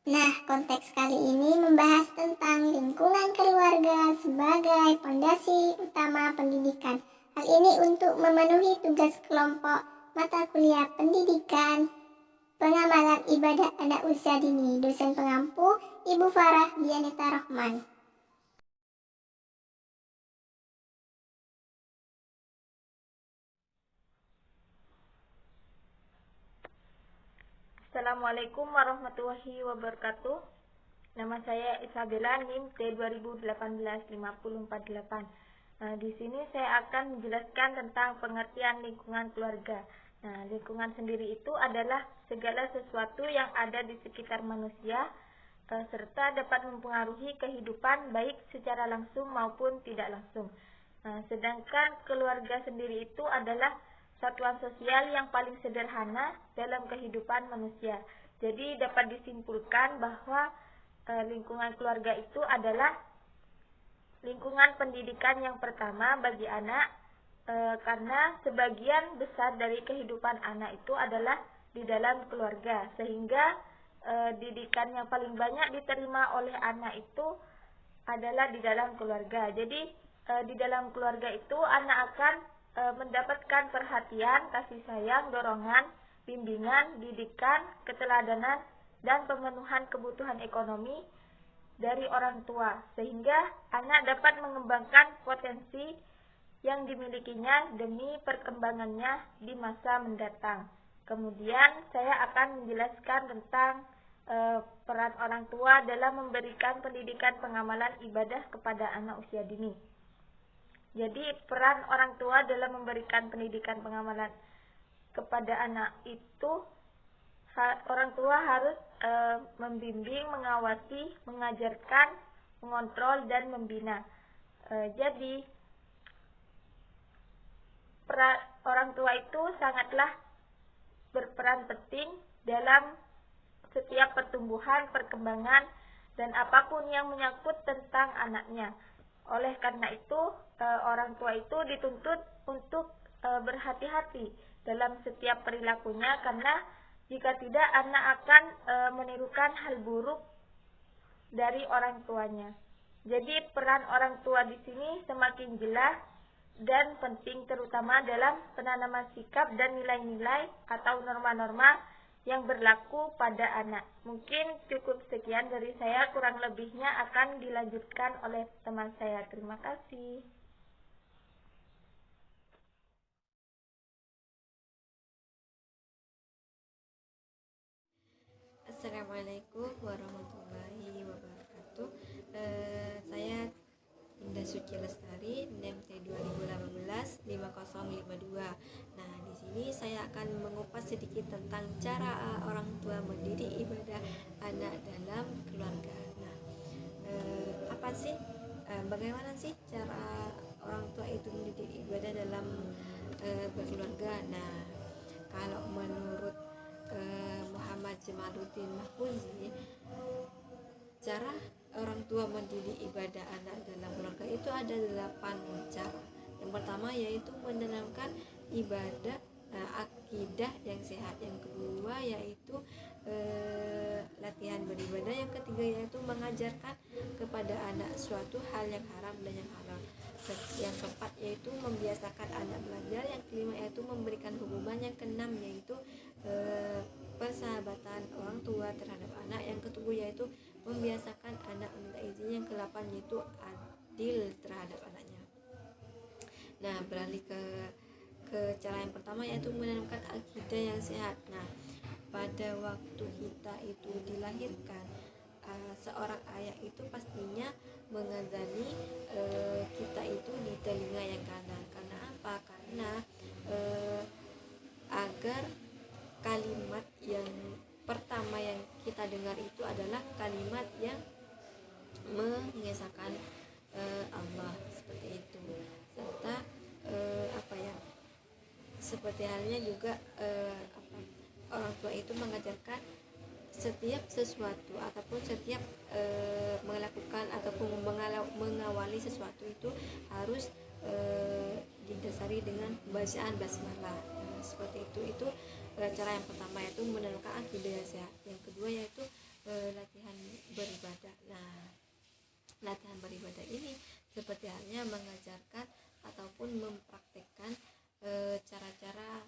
Nah, konteks kali ini membahas tentang lingkungan keluarga sebagai fondasi utama pendidikan. Hal ini untuk memenuhi tugas kelompok mata kuliah pendidikan pengamalan ibadah anak usia dini. Dosen pengampu Ibu Farah Dianita Rahman. Assalamualaikum warahmatullahi wabarakatuh. Nama saya Isabella, NIM T2018-50448. Di sini saya akan menjelaskan tentang pengertian lingkungan keluarga. Lingkungan sendiri itu adalah segala sesuatu yang ada di sekitar manusia serta dapat mempengaruhi kehidupan baik secara langsung maupun tidak langsung. Sedangkan keluarga sendiri itu adalah satuan sosial yang paling sederhana dalam kehidupan manusia. Jadi dapat disimpulkan bahwa lingkungan keluarga itu adalah lingkungan pendidikan yang pertama bagi anak, karena sebagian besar dari kehidupan anak itu adalah di dalam keluarga, sehingga didikan yang paling banyak diterima oleh anak itu adalah di dalam keluarga. Jadi di dalam keluarga itu anak akan mendapatkan perhatian, kasih sayang, dorongan, bimbingan, didikan, keteladanan, dan pemenuhan kebutuhan ekonomi dari orang tua, sehingga anak dapat mengembangkan potensi yang dimilikinya demi perkembangannya di masa mendatang. Kemudian saya akan menjelaskan tentang peran orang tua dalam memberikan pendidikan pengamalan ibadah kepada anak usia dini. Jadi peran orang tua dalam memberikan pendidikan pengamalan kepada anak itu, orang tua harus membimbing, mengawasi, mengajarkan, mengontrol, dan membina. Jadi peran orang tua itu sangatlah berperan penting dalam setiap pertumbuhan, perkembangan, dan apapun yang menyangkut tentang anaknya. Oleh karena itu, orang tua itu dituntut untuk berhati-hati dalam setiap perilakunya, karena jika tidak anak akan menirukan hal buruk dari orang tuanya. Jadi peran orang tua di sini semakin jelas dan penting, terutama dalam penanaman sikap dan nilai-nilai atau norma-norma yang berlaku pada anak. Mungkin cukup sekian dari saya, kurang lebihnya akan dilanjutkan oleh teman saya. Terima kasih. Assalamualaikum warahmatullahi wabarakatuh. Saya Indah Suci Lestari, NIM T2018-5052. Nah, di sini saya akan mengupas sedikit tentang cara orang tua mendidik ibadah anak dalam keluarga. Nah, apa sih? Bagaimana sih cara orang tua itu mendidik ibadah dalam berkeluarga? Nah, kalau menurut Muhammad Jamaluddin Mahfuzi, cara orang tua mendidik ibadah anak dalam keluarga itu ada 8 cara. Yang pertama yaitu menanamkan ibadah akidah yang sehat. Yang kedua yaitu latihan beribadah. Yang ketiga yaitu mengajarkan kepada anak suatu hal yang haram dan yang halal. Yang keempat yaitu membiasakan anak belajar. Yang kelima yaitu memberikan hukuman. Yang keenam yaitu persahabatan orang tua terhadap anak. Yang ketujuh yaitu membiasakan anak meminta izin. Yang ke-8 yaitu adil terhadap anaknya. Nah, beralih ke cara yang pertama yaitu menanamkan akidah yang sehat. Nah, pada waktu kita itu dilahirkan, seorang ayah itu pastinya mengazani kita itu di telinga yang kanan. Karena apa? Karena agar kalimat yang pertama yang kita dengar itu adalah kalimat yang mengesahkan Allah, seperti itu. Serta seperti halnya juga orang tua itu mengajarkan setiap sesuatu ataupun setiap melakukan ataupun mengawali sesuatu itu harus didasari dengan bacaan basmalah. Seperti itu cara yang pertama yaitu menanamkan akidah yang sehat. Yang kedua yaitu latihan beribadah. Nah, latihan beribadah ini seperti halnya mengajarkan ataupun mempraktekkan cara-cara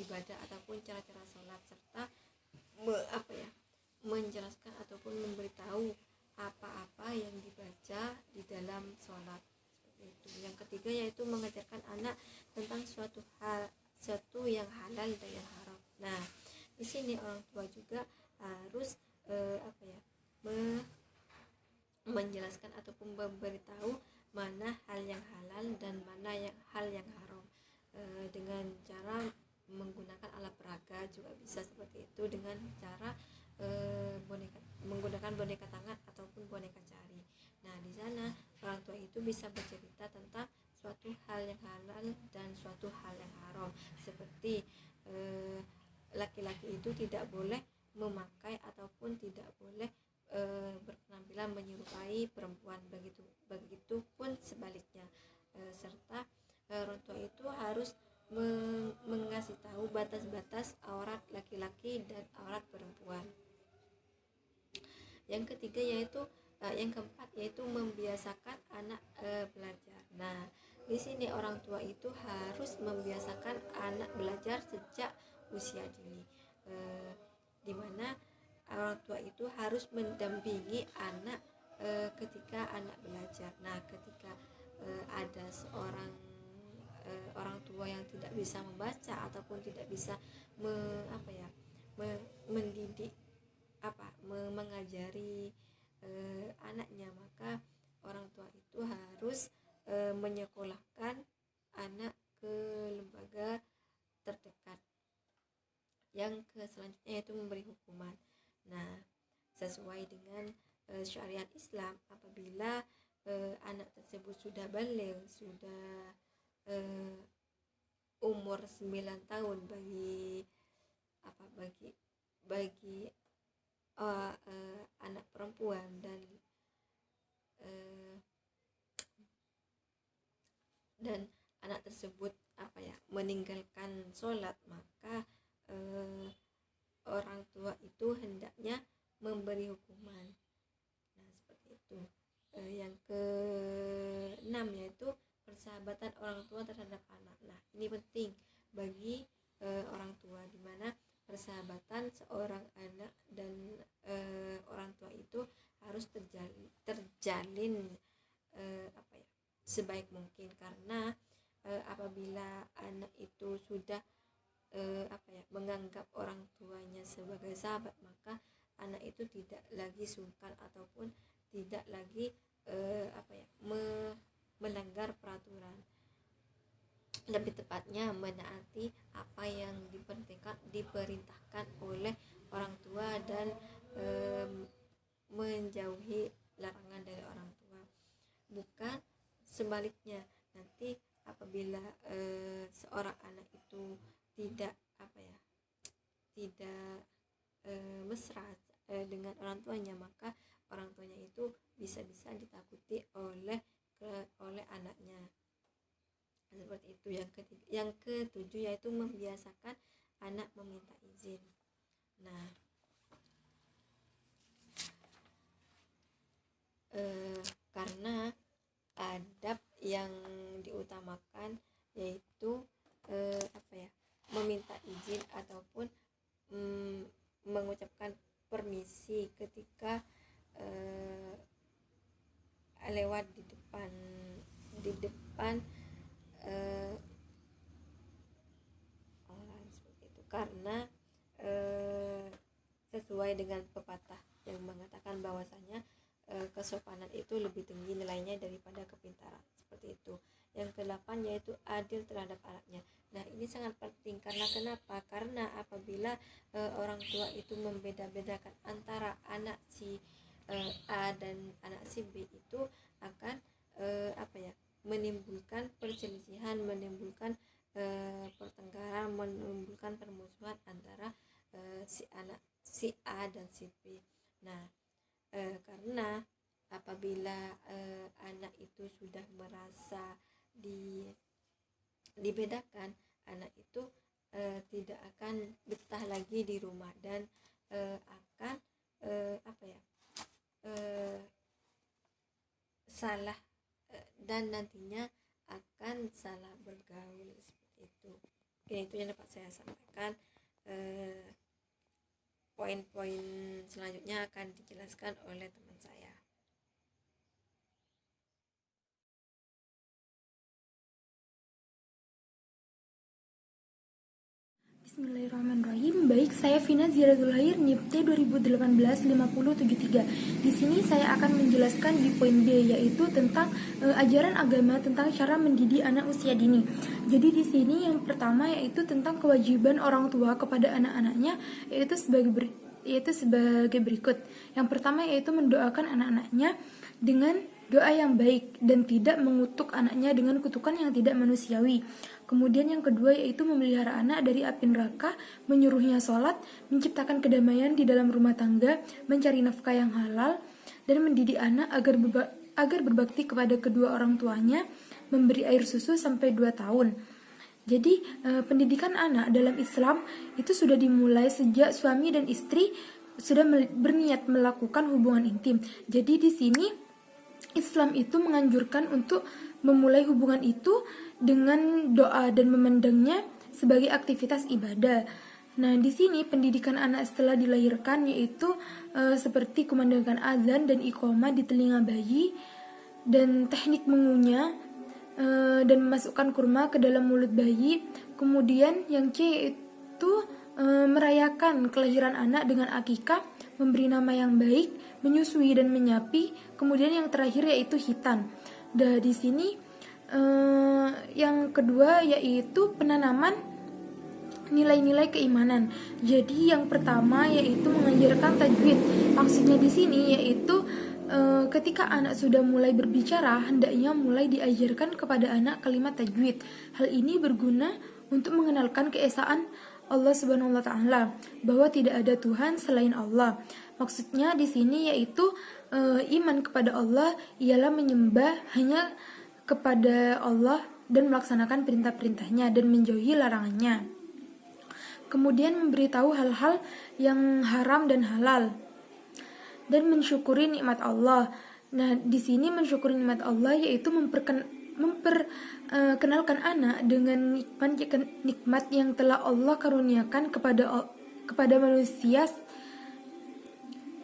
ibadah ataupun cara-cara sholat, serta menjelaskan ataupun memberitahu apa-apa yang dibaca di dalam sholat, seperti itu. Yang ketiga yaitu mengajarkan anak tentang suatu yang halal dan yang haram. Nah, di sini orang tua juga harus menjelaskan ataupun memberitahu mana hal yang halal dan mana hal yang haram, dengan cara menggunakan alat peraga juga bisa seperti itu, dengan cara menggunakan boneka tangan ataupun boneka jari. Nah, di sana orang tua itu bisa bercerita tentang suatu hal yang halal dan suatu hal yang haram, seperti laki-laki itu tidak boleh memakai ataupun tidak boleh berpenampilan menyerupai perempuan, begitu pun sebaliknya, serta orang tua itu harus mengasih tahu batas-batas aurat laki-laki dan aurat perempuan. Yang ketiga yaitu yang keempat yaitu membiasakan anak belajar. Nah, di sini orang tua itu harus membiasakan anak belajar sejak usia dini, di mana orang tua itu harus mendampingi anak ketika anak belajar. Nah, ketika ada seorang orang tua yang tidak bisa membaca ataupun tidak bisa mendidik mengajari anaknya, maka orang tua itu harus menyekolahkan anak ke lembaga terdekat. Yang selanjutnya yaitu memberi hukuman. Nah, sesuai dengan syariat Islam, apabila anak tersebut sudah balik, sudah umur 9 tahun bagi anak perempuan dan anak tersebut meninggalkan sholat, maka orang tua itu hendaknya memberi hukuman. Nah, seperti itu. Yang keenam yaitu persahabatan orang tua terhadap anak. Nah, ini penting bagi orang tua, di mana persahabatan seorang anak dan orang tua itu harus terjalin sebaik mungkin, karena apabila anak itu sudah menganggap orang tuanya sebagai sahabat, maka anak itu tidak lagi sungkan ataupun tidak lagi melanggar peraturan, lebih tepatnya menaati apa yang diperintahkan oleh orang tua dan menjauhi larangan dari orang tua. Bukan sebaliknya, nanti apabila seorang anak itu tidak mesra dengan orang tuanya, maka orang tuanya itu bisa-bisa ditakuti oleh anaknya. Seperti itu. Yang ketujuh yaitu membiasakan anak meminta izin. Nah, karena adab yang diutamakan yaitu meminta izin ataupun mengucapkan permisi ketika lewat di depan orang, seperti itu. Karena sesuai dengan pepatah yang mengatakan bahwasanya kesopanan itu lebih tinggi nilainya daripada kepintaran, seperti itu. Yang ke-8 yaitu adil terhadap anaknya. Nah, ini sangat penting karena kenapa? Karena apabila orang tua itu membeda-bedakan antara anak si A dan anak si B, itu akan menimbulkan perselisihan, menimbulkan pertengkaran, menimbulkan permusuhan antara si A dan si B. Nah, karena apabila anak itu sudah merasa dibedakan, anak itu tidak akan betah lagi di rumah dan akan apa ya, salah dan nantinya akan salah bergaul seperti itu. Oke, itu yang dapat saya sampaikan. Poin-poin selanjutnya akan dijelaskan oleh teman saya. Bismillahirrahmanirrahim. Baik, saya Vina Ziratul Hair, NIPT 2018-5073. Di sini saya akan menjelaskan di poin B, yaitu tentang ajaran agama tentang cara mendidik anak usia dini. Jadi di sini yang pertama yaitu tentang kewajiban orang tua kepada anak-anaknya, yaitu sebagai berikut. Yang pertama yaitu mendoakan anak-anaknya dengan doa yang baik dan tidak mengutuk anaknya dengan kutukan yang tidak manusiawi. Kemudian yang kedua yaitu memelihara anak dari api neraka, menyuruhnya sholat, menciptakan kedamaian di dalam rumah tangga, mencari nafkah yang halal, dan mendidik anak agar berbakti kepada kedua orang tuanya, memberi air susu sampai 2 tahun. Jadi pendidikan anak dalam Islam itu sudah dimulai sejak suami dan istri sudah berniat melakukan hubungan intim. Jadi di sini Islam itu menganjurkan untuk memulai hubungan itu dengan doa dan memandangnya sebagai aktivitas ibadah. Nah, di sini pendidikan anak setelah dilahirkan yaitu seperti kumandangkan azan dan iqamah di telinga bayi, dan teknik mengunyah dan memasukkan kurma ke dalam mulut bayi. Kemudian yang C yaitu merayakan kelahiran anak dengan akikah, memberi nama yang baik, menyusui dan menyapi. Kemudian yang terakhir yaitu khitan. Dan di sini yang kedua yaitu penanaman nilai-nilai keimanan. Jadi yang pertama yaitu mengajarkan tajwid. Maksudnya di sini yaitu ketika anak sudah mulai berbicara, hendaknya mulai diajarkan kepada anak kalimat tajwid. Hal ini berguna untuk mengenalkan keesaan Allah Subhanahu wa taala, bahwa tidak ada Tuhan selain Allah. Maksudnya di sini yaitu iman kepada Allah ialah menyembah hanya kepada Allah dan melaksanakan perintah-perintahnya dan menjauhi larangannya. Kemudian memberitahu hal-hal yang haram dan halal, dan mensyukuri nikmat Allah. Nah, di sini mensyukuri nikmat Allah yaitu memperkenalkan anak dengan nikmat yang telah Allah karuniakan kepada manusia,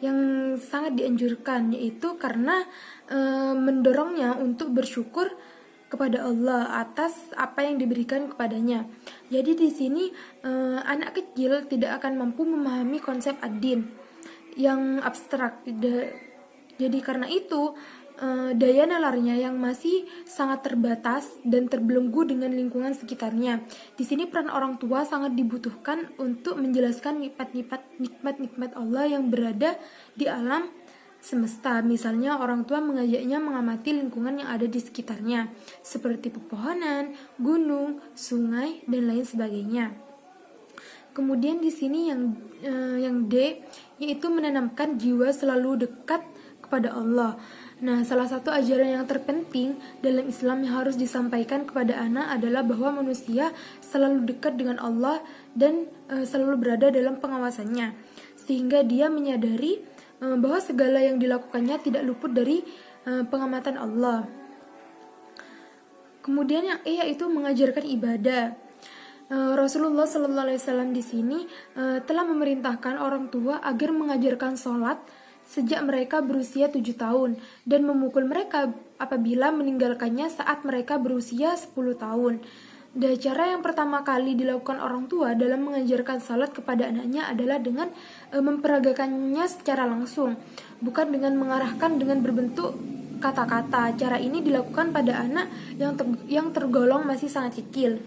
yang sangat dianjurkan, yaitu karena mendorongnya untuk bersyukur kepada Allah atas apa yang diberikan kepadanya. Jadi di sini anak kecil tidak akan mampu memahami konsep ad-din yang abstrak. Jadi karena itu daya nalarnya yang masih sangat terbatas dan terbelenggu dengan lingkungan sekitarnya. Di sini peran orang tua sangat dibutuhkan untuk menjelaskan nikmat-nikmat Allah yang berada di alam semesta. Misalnya orang tua mengajaknya mengamati lingkungan yang ada di sekitarnya, seperti pepohonan, gunung, sungai, dan lain sebagainya. Kemudian di sini yang D yaitu menanamkan jiwa selalu dekat kepada Allah. Nah, salah satu ajaran yang terpenting dalam Islam yang harus disampaikan kepada anak adalah bahwa manusia selalu dekat dengan Allah dan selalu berada dalam pengawasannya, sehingga dia menyadari bahwa segala yang dilakukannya tidak luput dari pengamatan Allah. Kemudian yang E yaitu mengajarkan ibadah. Rasulullah SAW di sini telah memerintahkan orang tua agar mengajarkan sholat sejak mereka berusia 7 tahun dan memukul mereka apabila meninggalkannya saat mereka berusia 10 tahun. Dan cara yang pertama kali dilakukan orang tua dalam mengajarkan salat kepada anaknya adalah dengan memperagakannya secara langsung, bukan dengan mengarahkan dengan berbentuk kata-kata. Cara ini dilakukan pada anak yang tergolong masih sangat kecil.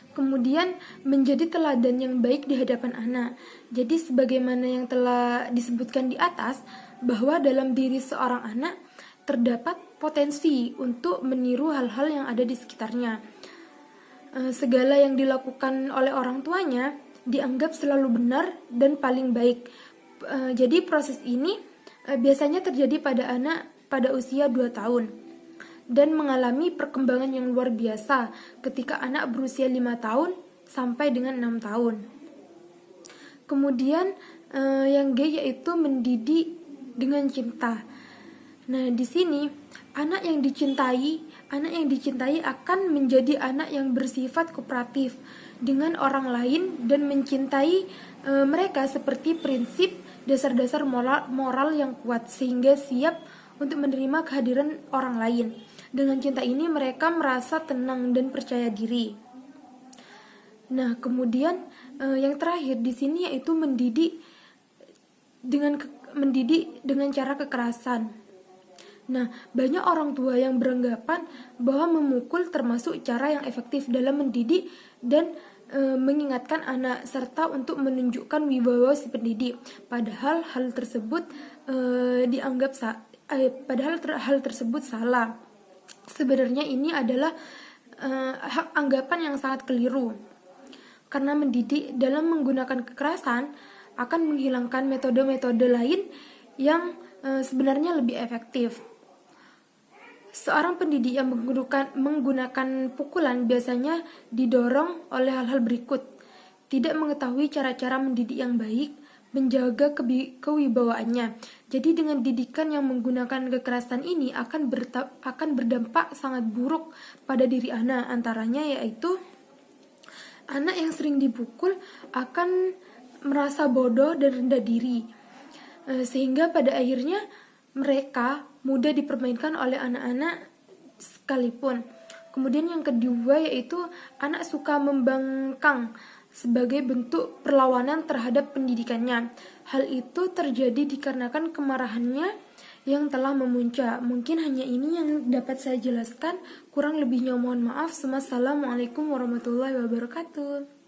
Kemudian menjadi teladan yang baik di hadapan anak. Jadi sebagaimana yang telah disebutkan di atas, bahwa dalam diri seorang anak terdapat potensi untuk meniru hal-hal yang ada di sekitarnya. Segala yang dilakukan oleh orang tuanya dianggap selalu benar dan paling baik. Jadi proses ini biasanya terjadi pada anak pada usia 2 tahun dan mengalami perkembangan yang luar biasa ketika anak berusia 5 tahun sampai dengan 6 tahun. Kemudian yang G yaitu mendidik dengan cinta. Nah, di sini anak yang dicintai akan menjadi anak yang bersifat kooperatif dengan orang lain dan mencintai mereka seperti prinsip dasar-dasar moral yang kuat sehingga siap untuk menerima kehadiran orang lain. Dengan cinta ini mereka merasa tenang dan percaya diri. Nah, kemudian yang terakhir di sini yaitu mendidik dengan cara kekerasan. Nah, banyak orang tua yang beranggapan bahwa memukul termasuk cara yang efektif dalam mendidik dan mengingatkan anak serta untuk menunjukkan wibawa si pendidik. Padahal hal tersebut hal tersebut salah. Sebenarnya ini adalah anggapan yang sangat keliru. Karena mendidik dalam menggunakan kekerasan akan menghilangkan metode-metode lain yang sebenarnya lebih efektif. Seorang pendidik yang menggunakan pukulan biasanya didorong oleh hal-hal berikut. Tidak mengetahui cara-cara mendidik yang baik, menjaga kewibawaannya. Jadi dengan didikan yang menggunakan kekerasan ini akan berdampak sangat buruk pada diri anak. Antaranya yaitu anak yang sering dipukul akan merasa bodoh dan rendah diri. Sehingga pada akhirnya mereka mudah dipermainkan oleh anak-anak sekalipun. Kemudian yang kedua yaitu anak suka membangkang sebagai bentuk perlawanan terhadap pendidikannya. Hal itu terjadi dikarenakan kemarahannya yang telah memuncak. Mungkin hanya ini yang dapat saya jelaskan. Kurang lebihnya mohon maaf. Wassalamualaikum warahmatullahi wabarakatuh.